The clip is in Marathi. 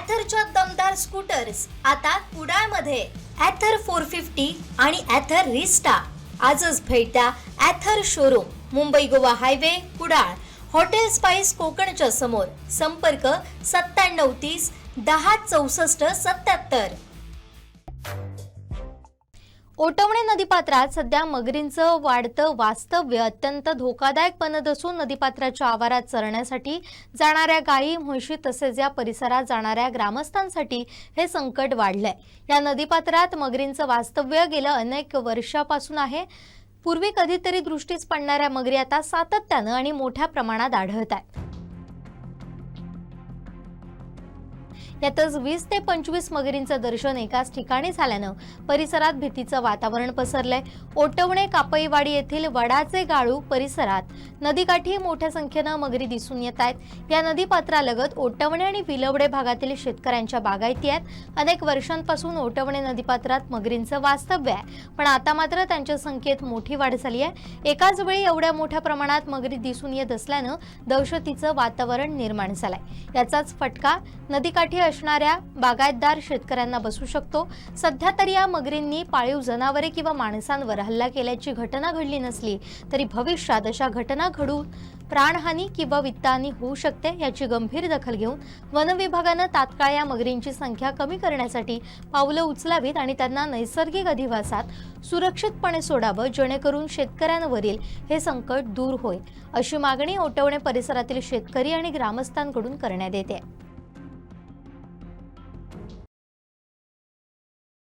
ॲथरच्या दमदार स्कूटर्स आता कुडाळमध्ये ॲथर 450 आणि ॲथर रिस्टा. आजच भेट द्या Ather showroom, Mumbai Goa highway, Kudal, hotel spice कोकणच्या समोर. संपर्क 9730 10 64 77. ओटवणे नदीपात्रात सध्या मगरींचं वाढतं वास्तव्य अत्यंत धोकादायक बनत असून नदीपात्राच्या आवारात चरण्यासाठी जाणाऱ्या गायी, म्हशी तसेच या परिसरात जाणाऱ्या ग्रामस्थांसाठी हे संकट वाढलंय. या नदीपात्रात मगरींचं वास्तव्य गेल्या अनेक वर्षापासून आहे. पूर्वी कधीतरी दृष्टीस पडणाऱ्या मगरी आता सातत्यानं आणि मोठ्या प्रमाणात आढळत आहेत. यातच 20 ते 25 मगरींचं दर्शन एकाच ठिकाणी झाल्यानं परिसरात भीतीचं वातावरण पसरलंय. ओटवणे कापईवाडी येथील वडाचे गाळू परिसरात नदीकाठी मोठ्या संख्येनं मगरी दिसून येत आहेत. या नदीपात्रालगत ओटवणे आणि विलवडे भागातील शेतकऱ्यांच्या बागायती आहेत. अनेक वर्षांपासून ओटवणे नदीपात्रात मगरींचं वास्तव्य आहे, पण आता मात्र त्यांच्या संख्येत मोठी वाढ झाली आहे. एकाच वेळी एवढ्या मोठ्या प्रमाणात मगरी दिसून येत असल्यानं दहशतीचं वातावरण निर्माण झालंय. याचाच फटका नदीकाठी असणाऱ्या बागायतदार शेतकऱ्यांना बसू शकतो. सध्या तरी या मगरींनी पाळीव जनावरे किंवा माणसांवर हल्ला केल्याची घटना घडली नसली तरी भविष्यात अशा घटना घडून प्राणहानी किंवा वित्तहानी होऊ शकते. याची गंभीर दखल घेऊन वन विभागानं तात्काळ या मगरींची संख्या कमी करण्यासाठी पावलं उचलावीत आणि त्यांना नैसर्गिक अधिवासात सुरक्षितपणे सोडावं, जेणेकरून शेतकऱ्यांवरील हे संकट दूर होईल, अशी मागणी ओटवणे परिसरातील शेतकरी आणि ग्रामस्थांकडून करण्यात येते.